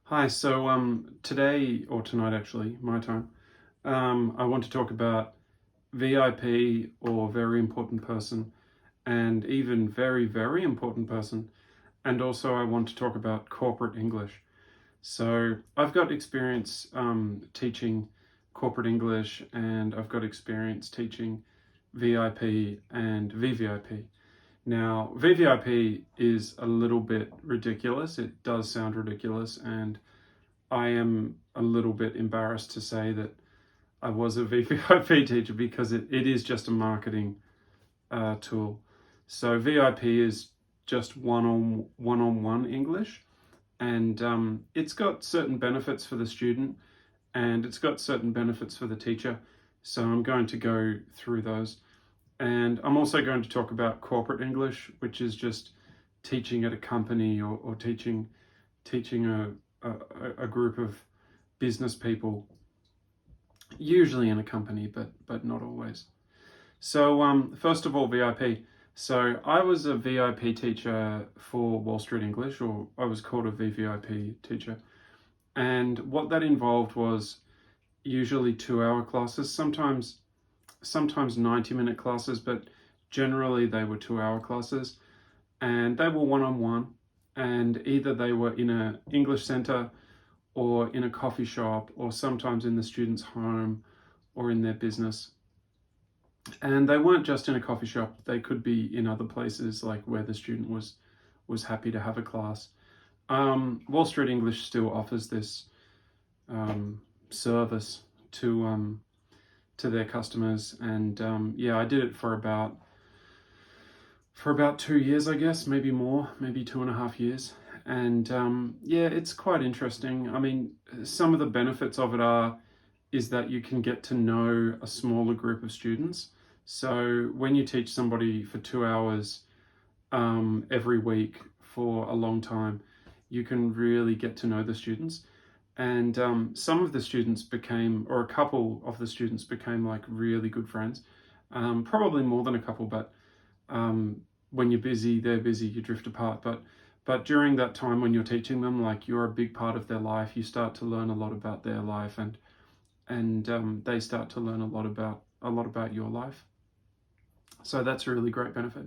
Hi, so today or tonight actually, my time, I want to talk about VIP or very important person and even very, very important person. And also I want to talk about corporate English. So I've got experience teaching corporate English and I've got experience teaching VIP and VVIP. Now, VVIP is a little bit ridiculous. It does sound ridiculous, and I am a little bit embarrassed to say that I was a VVIP teacher because it is just a marketing tool. So VIP is just one-on-one English, and it's got certain benefits for the student, and it's got certain benefits for the teacher. So I'm going to go through those, and I'm also going to talk about corporate English, which is just teaching at a company or teaching a group of business people, usually in a company, but not always. So first of all, VIP. So I was a VIP teacher for Wall Street English, or I was called a VVIP teacher. And what that involved was usually 2 hour classes, sometimes 90-minute classes, but generally they were 2 hour classes. And they were one-on-one, and either they were in an English center or in a coffee shop, or sometimes in the student's home or in their business. And they weren't just in a coffee shop, they could be in other places, like where the student was happy to have a class. Wall Street English still offers this service to their customers, and yeah, I did it for about 2 years, I guess, maybe more, maybe 2.5 years. And yeah, it's quite interesting. I mean, some of the benefits of it is that you can get to know a smaller group of students. So when you teach somebody for 2 hours every week for a long time, you can really get to know the students. And some of the students became, or a couple of the students became, like, really good friends. Probably more than a couple, but when you're busy, they're busy, you drift apart. But during that time when you're teaching them, like, you're a big part of their life. You start to learn a lot about their life, and they start to learn a lot about your life. So that's a really great benefit.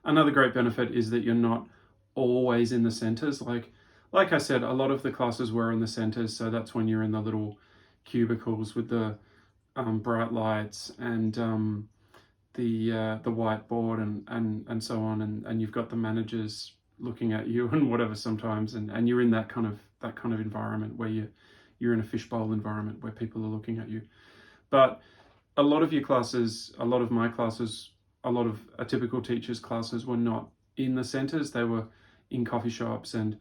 Another great benefit is that you're not always in the centers. Like I said, a lot of the classes were in the centers, so that's when you're in the little cubicles with the bright lights and the whiteboard and so on, and you've got the managers looking at you and whatever sometimes, and you're in that kind of environment where you're in a fishbowl environment where people are looking at you. But a lot of your classes, a lot of my classes, a lot of a typical teacher's classes were not in the centers. They were in coffee shops, and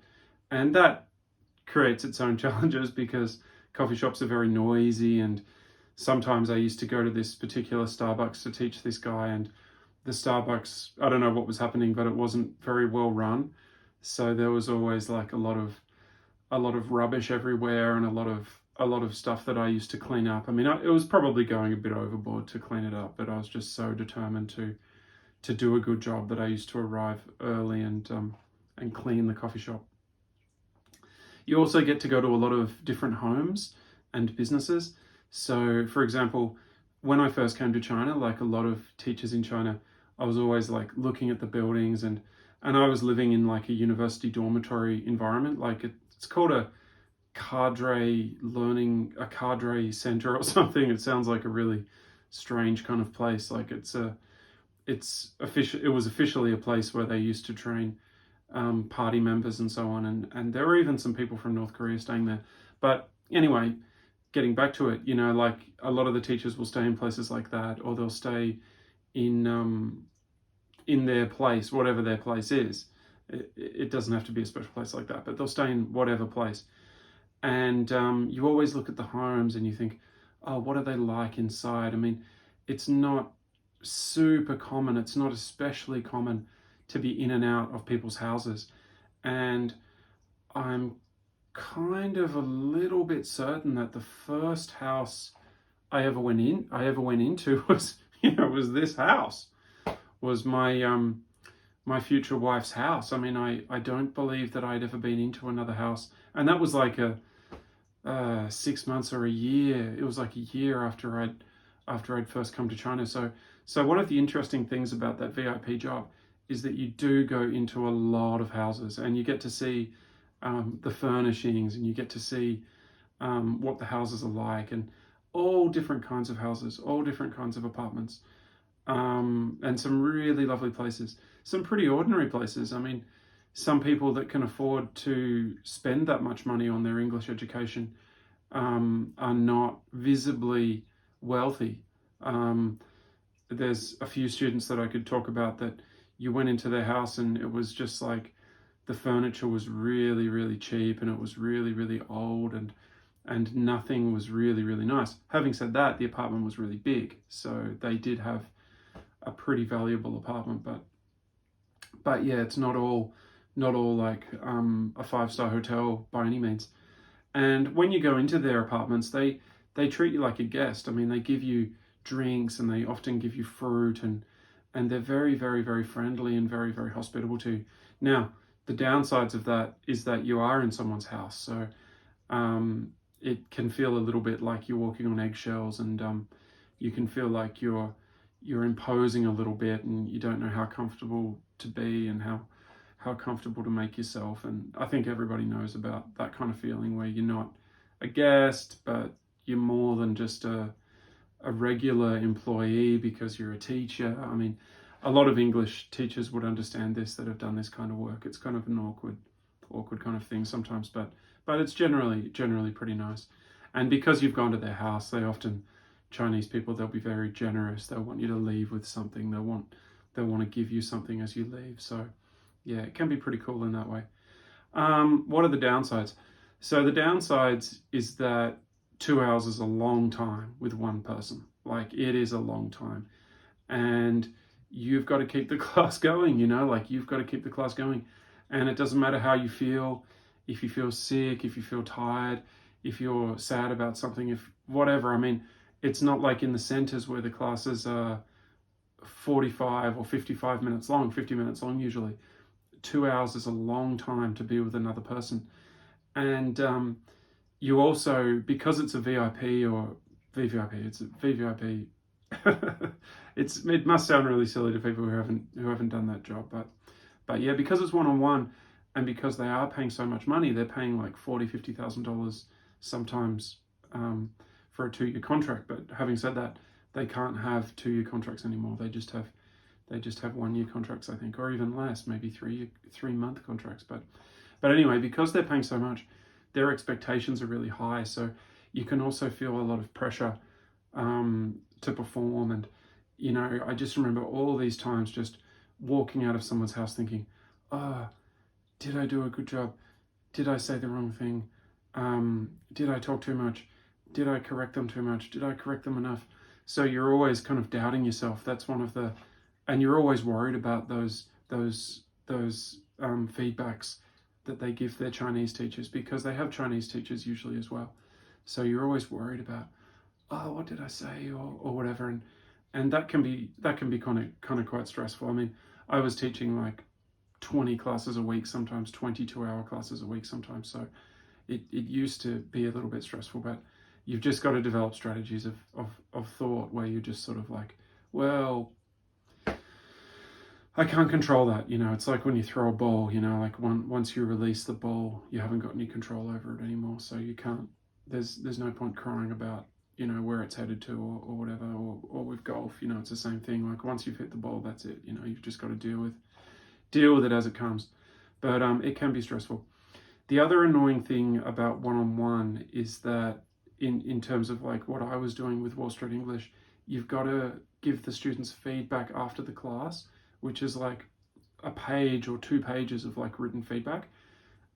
that creates its own challenges because coffee shops are very noisy. And sometimes I used to go to this particular Starbucks to teach this guy, and the Starbucks, I don't know what was happening, but it wasn't very well run. So there was always, like, a lot of rubbish everywhere, and a lot of stuff that I used to clean up. I mean, it was probably going a bit overboard to clean it up, but I was just so determined to do a good job that I used to arrive early and clean the coffee shop. You also get to go to a lot of different homes and businesses. So, for example, when I first came to China, like a lot of teachers in China, I was always, like, looking at the buildings, and I was living in, like, a university dormitory environment. Like, it's called a cadre center or something. It sounds like a really strange kind of place. Like, it was officially a place where they used to train party members and so on, and there were even some people from North Korea staying there. But anyway, getting back to it, like, a lot of the teachers will stay in places like that, or they'll stay in their place, whatever their place is. It doesn't have to be a special place like that, but they'll stay in whatever place. And you always look at the homes and you think, oh, what are they like inside? I mean, it's not super common. It's not especially common to be in and out of people's houses. And I'm kind of a little bit certain that the first house I ever went into was was this house. Was my my future wife's house. I mean, I don't believe that I'd ever been into another house, and that was like a 6 months or a year. It was like a year after I'd first come to China. So one of the interesting things about that VIP job is that you do go into a lot of houses, and you get to see the furnishings, and you get to see what the houses are like, and all different kinds of houses, all different kinds of apartments, and some really lovely places, some pretty ordinary places. I mean, some people that can afford to spend that much money on their English education are not visibly wealthy. There's a few students that I could talk about that you went into their house and it was just like the furniture was really, really cheap, and it was really, really old, and nothing was really, really nice. Having said that, the apartment was really big, so they did have a pretty valuable apartment, but yeah, it's not all like a 5-star hotel by any means. And when you go into their apartments, they treat you like a guest. I mean, they give you drinks, and they often give you fruit, and they're very, very, very friendly and very, very hospitable to you. Now, the downsides of that is that you are in someone's house, so it can feel a little bit like you're walking on eggshells, and you can feel like you're imposing a little bit, and you don't know how comfortable to be and how comfortable to make yourself. And I think everybody knows about that kind of feeling where you're not a guest, but you're more than just a regular employee because you're a teacher. I mean, a lot of English teachers would understand this, that have done this kind of work. It's kind of an awkward kind of thing sometimes, but it's generally pretty nice. And because you've gone to their house, Chinese people, they'll be very generous. They'll want you to leave with something. They'll want to give you something as you leave. So yeah, it can be pretty cool in that way. What are the downsides? So the downsides is that 2 hours is a long time with one person. Like, it is a long time. And you've got to keep the class going, you've got to keep the class going. And it doesn't matter how you feel, if you feel sick, if you feel tired, if you're sad about something, if whatever. I mean, it's not like in the centers where the classes are 45 or 55 minutes long, 50 minutes long usually. 2 hours is a long time to be with another person. And you also, because it's a VIP or VVIP, it's a VVIP. It must sound really silly to people who haven't done that job, but yeah, because it's one-on-one, and because they are paying so much money, they're paying like $40,000-$50,000 sometimes for a 2-year contract. But having said that, they can't have 2-year contracts anymore. They just have 1-year contracts, I think, or even less, maybe 3-month contracts. But anyway, because they're paying so much, their expectations are really high. So you can also feel a lot of pressure to perform. And I just remember all these times just walking out of someone's house thinking, did I do a good job? Did I say the wrong thing? Did I talk too much? Did I correct them too much? Did I correct them enough? So you're always kind of doubting yourself. That's one of the, and you're always worried about those feedbacks that they give their Chinese teachers, because they have Chinese teachers usually as well. So you're always worried about, what did I say, or whatever, and that can be kind of quite stressful. I mean, I was teaching like 20 classes a week, sometimes 22-hour classes a week sometimes. So it used to be a little bit stressful, but you've just got to develop strategies of thought where you're just sort of like, well, I can't control that. It's like when you throw a ball, like once you release the ball, you haven't got any control over it anymore. So you can't, there's no point crying about, where it's headed to or whatever, or with golf, it's the same thing. Like, once you've hit the ball, that's it. You've just got to deal with it as it comes. But it can be stressful. The other annoying thing about one-on-one is that in terms of like what I was doing with Wall Street English, you've got to give the students feedback after the class, which is like a page or 2 pages of like written feedback.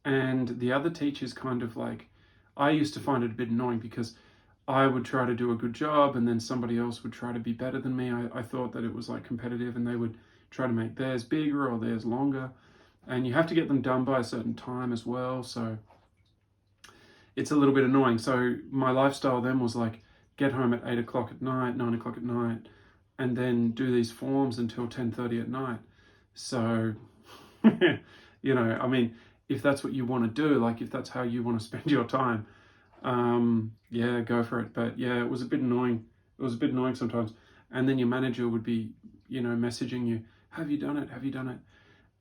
And the other teachers kind of like, I used to find it a bit annoying because I would try to do a good job and then somebody else would try to be better than me. I thought that it was like competitive, and they would try to make theirs bigger or theirs longer. And you have to get them done by a certain time as well. So it's a little bit annoying. So my lifestyle then was like, get home at 8 o'clock at night, 9 o'clock at night, and then do these forms until 10:30 at night. So, I mean, if that's what you want to do, like if that's how you want to spend your time, yeah, go for it. But yeah, it was a bit annoying. It was a bit annoying sometimes. And then your manager would be, messaging you, have you done it? Have you done it?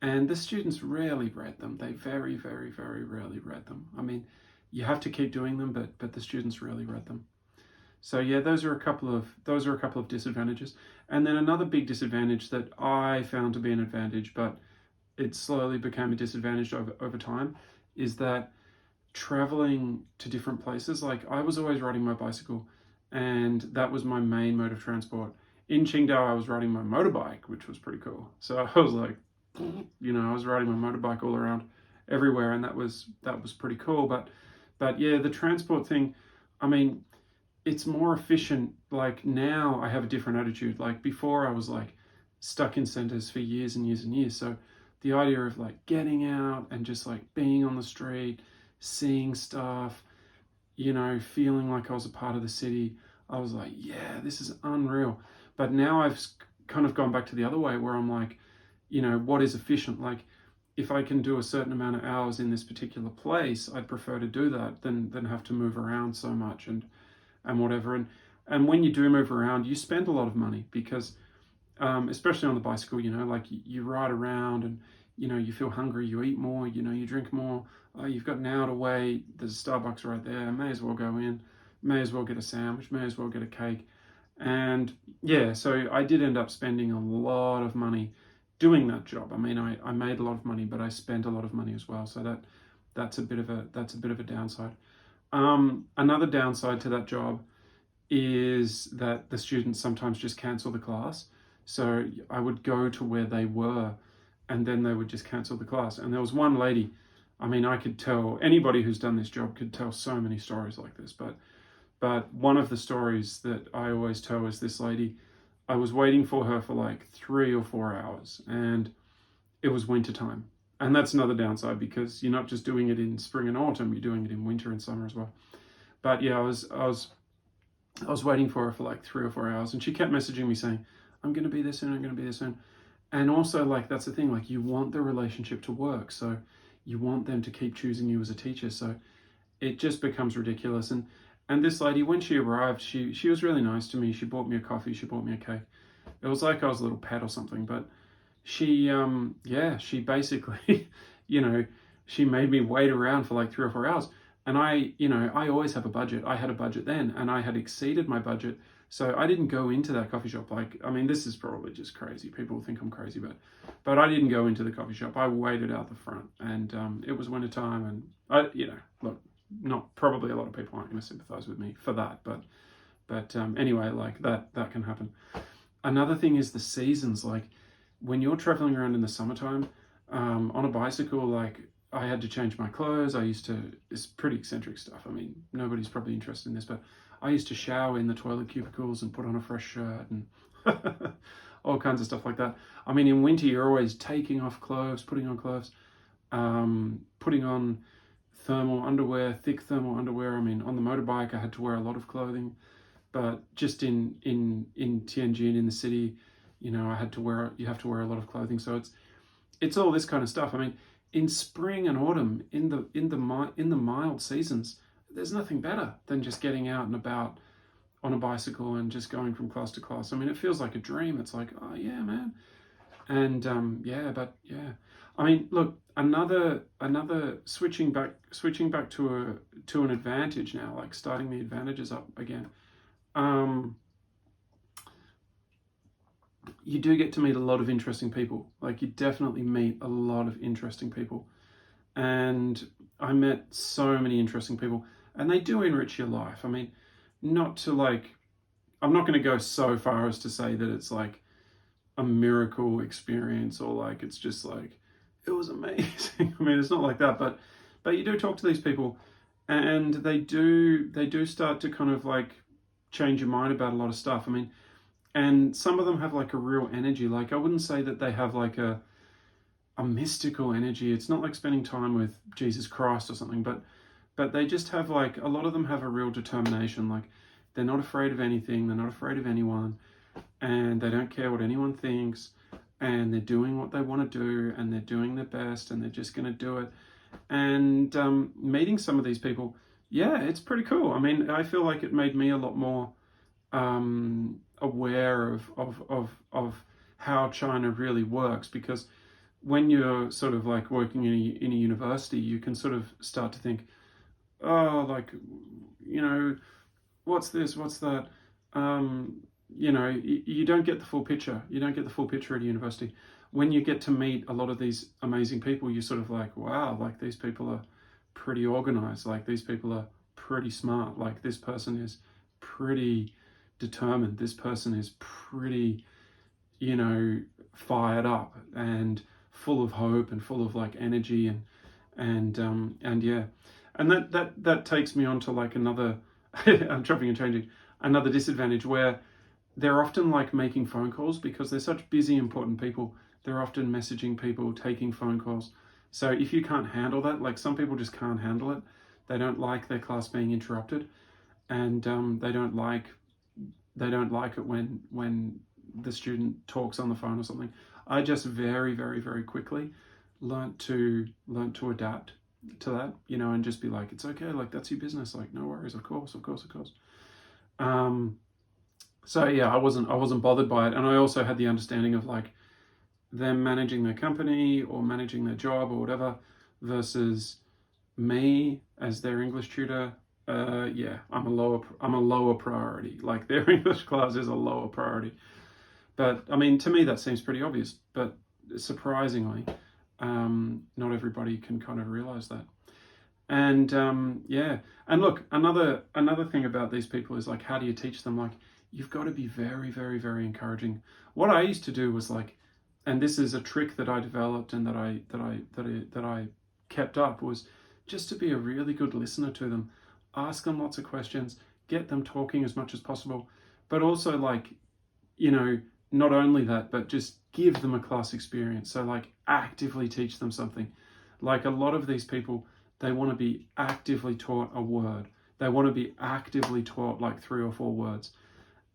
And the students rarely read them. They very, very, very rarely read them. I mean, you have to keep doing them, but the students rarely read them. So yeah, those are a couple of disadvantages. And then another big disadvantage that I found to be an advantage, but it slowly became a disadvantage over time, is that traveling to different places, like I was always riding my bicycle, and that was my main mode of transport. In Qingdao, I was riding my motorbike, which was pretty cool. So I was like, I was riding my motorbike all around everywhere, and that was pretty cool. But yeah, the transport thing, I mean, it's more efficient. Like now I have a different attitude. Like before I was like stuck in centers for years and years and years. So the idea of like getting out and just like being on the street, seeing stuff, feeling like I was a part of the city, I was like, yeah, this is unreal. But now I've kind of gone back to the other way where I'm like, what is efficient? Like if I can do a certain amount of hours in this particular place, I'd prefer to do that than have to move around so much and whatever. And when you do move around, you spend a lot of money because, especially on the bicycle, like you ride around and, you feel hungry, you eat more, you drink more. You've got an hour to wait. There's a Starbucks right there. May as well go in. May as well get a sandwich. May as well get a cake. And yeah, so I did end up spending a lot of money doing that job. I mean, I made a lot of money, but I spent a lot of money as well. So that's a bit of a downside. Another downside to that job is that the students sometimes just cancel the class. So I would go to where they were, and then they would just cancel the class. And there was one lady, I mean, I could tell, anybody who's done this job could tell so many stories like this, but one of the stories that I always tell is this lady, I was waiting for her for like 3 or 4 hours, and it was winter time. And that's another downside because you're not just doing it in spring and autumn, you're doing it in winter and summer as well. But yeah, I was waiting for her for like 3 or 4 hours, and she kept messaging me saying, I'm going to be there soon, I'm going to be there soon. And also, like, that's the thing, like, you want the relationship to work. So you want them to keep choosing you as a teacher. So it just becomes ridiculous. And this lady, when she arrived, she was really nice to me. She bought me a coffee, she bought me a cake. It was like I was a little pet or something. But she basically, she made me wait around for like 3 or 4 hours. And I always have a budget. I had a budget then, and I had exceeded my budget. So I didn't go into that coffee shop. Like, I mean, this is probably just crazy. People think I'm crazy, but I didn't go into the coffee shop. I waited out the front, and it was winter time, and look, not probably a lot of people aren't going to sympathize with me for that, but anyway, like that can happen. Another thing is the seasons. Like when you're traveling around in the summertime on a bicycle, like I had to change my clothes. It's pretty eccentric stuff. I mean, nobody's probably interested in this, but I used to shower in the toilet cubicles and put on a fresh shirt and all kinds of stuff like that. I mean, in winter, you're always taking off clothes, putting on clothes, putting on thermal underwear, thick thermal underwear. I mean, on the motorbike, I had to wear a lot of clothing, but just in Tianjin, in the city, you have to wear a lot of clothing. So it's all this kind of stuff. I mean, in spring and autumn, in the mild seasons, there's nothing better than just getting out and about on a bicycle and just going from class to class. I mean, it feels like a dream. It's like, oh yeah, man. And I mean, look, another switching back to an advantage now, like starting the advantages up again. You do get to meet a lot of interesting people. Like you definitely meet a lot of interesting people. And I met so many interesting people, and they do enrich your life. I mean, I'm not going to go so far as to say that it's like a miracle experience or like it's just like it was amazing. I mean, it's not like that, but you do talk to these people, and they do start to kind of like change your mind about a lot of stuff. I mean, and some of them have like a real energy. Like I wouldn't say that they have like a mystical energy. It's not like spending time with Jesus Christ or something, but they just have like, a lot of them have a real determination. Like they're not afraid of anything, they're not afraid of anyone, and they don't care what anyone thinks. and they're doing what they want to do, and they're doing their best, and they're just going to do it. And meeting some of these people, yeah, it's pretty cool. I mean, I feel like it made me a lot more aware of how China really works, because when you're sort of like working in a university, you can sort of start to think, oh, like, you know, what's this, what's that? You know, you don't get the full picture. You don't get the full picture at a university. When you get to meet a lot of these amazing people, you're sort of like, wow, like these people are pretty organized. Like these people are pretty smart. Like this person is pretty determined. This person is pretty, you know, fired up and full of hope and full of like energy and yeah. And that takes me on to like another I'm chopping and changing, another disadvantage where they're often like making phone calls because they're such busy, important people. They're often messaging people, taking phone calls. So if you can't handle that, like some people just can't handle it. They don't like their class being interrupted, and they don't like it when the student talks on the phone or something. I just very, very, very quickly learnt to adapt to that, you know, and just be like, it's okay, like that's your business, like no worries, of course. So yeah, I wasn't bothered by it, and I also had the understanding of like them managing their company or managing their job or whatever versus me as their English tutor. Yeah, I'm a lower priority. Like their English class is a lower priority. But I mean, to me that seems pretty obvious, but surprisingly, not everybody can kind of realize that. And yeah, and look, another thing about these people is like, how do you teach them? Like, you've got to be very, very, very encouraging. What I used to do was like, and this is a trick that I developed and that I kept up, was just to be a really good listener to them, ask them lots of questions, get them talking as much as possible, but also like, you know, not only that, but just give them a class experience. So like actively teach them something. Like a lot of these people, they want to be actively taught a word. They want to be actively taught like 3 or 4 words.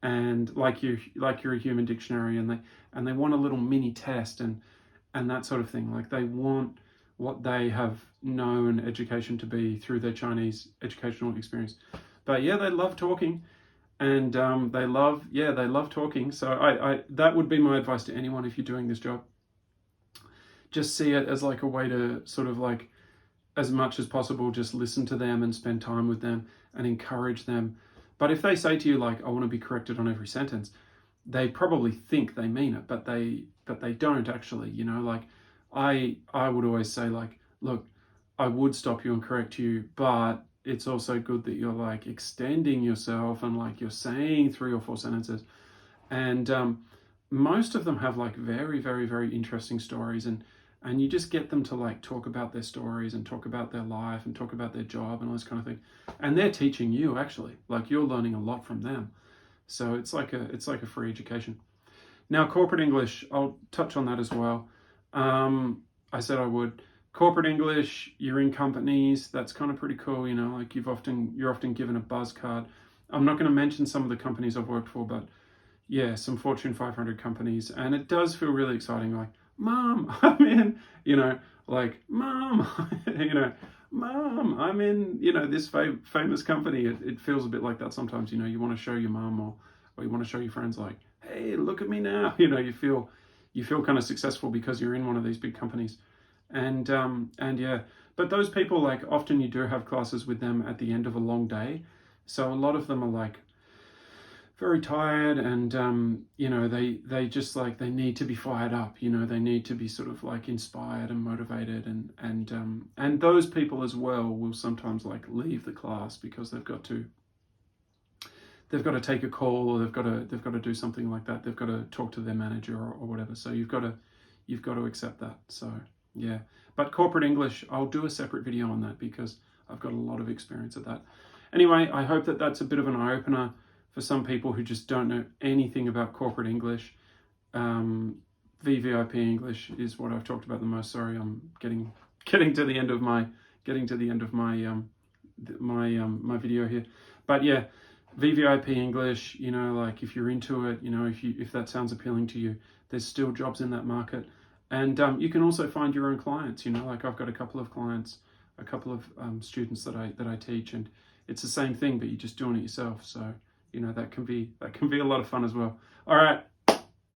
And like you're a human dictionary, and they want a little mini test and that sort of thing. Like they want what they have known education to be through their Chinese educational experience. But yeah, they love talking, and they love talking. So I that would be my advice to anyone if you're doing this job. Just see it as like a way to sort of like, as much as possible, just listen to them and spend time with them and encourage them. But if they say to you like, I want to be corrected on every sentence, they probably think they mean it, but they don't actually, you know. Like I would always say like, look, I would stop you and correct you, but it's also good that you're like extending yourself and like you're saying 3 or 4 sentences. And most of them have like very, very, very interesting stories, and you just get them to like talk about their stories and talk about their life and talk about their job and all this kind of thing. And they're teaching you, actually, like you're learning a lot from them. So it's like a free education. Now, corporate English, I'll touch on that as well. I said I would. Corporate English, you're in companies, that's kind of pretty cool, you know, like you're often given a buzz card. I'm not going to mention some of the companies I've worked for, but yeah, some Fortune 500 companies, and it does feel really exciting. Like, Mom, I'm in, you know, like, Mom, you know, Mom, I'm in, you know, this famous company. It feels a bit like that sometimes, you know. You want to show your mom or you want to show your friends, like, hey, look at me now. You know, you feel kind of successful because you're in one of these big companies, and yeah. But those people, like, often you do have classes with them at the end of a long day, so a lot of them are like very tired, and you know, they just like, they need to be fired up, you know, they need to be sort of like inspired and motivated, and those people as well will sometimes like leave the class because they've got to take a call, or they've got to do something like that. They've got to talk to their manager or whatever. So you've got to accept that. So yeah, but corporate English, I'll do a separate video on that because I've got a lot of experience at that. Anyway, I hope that that's a bit of an eye-opener for some people who just don't know anything about corporate English. VVIP English is what I've talked about the most. Sorry, I'm getting to the end of my my video here. But yeah, VVIP English, you know, like if you're into it, you know, if that sounds appealing to you, There's still jobs in that market. And you can also find your own clients. Like I've got a couple of clients, a couple of students that I teach, and it's the same thing, but you're just doing it yourself. So that can be a lot of fun as well. All right,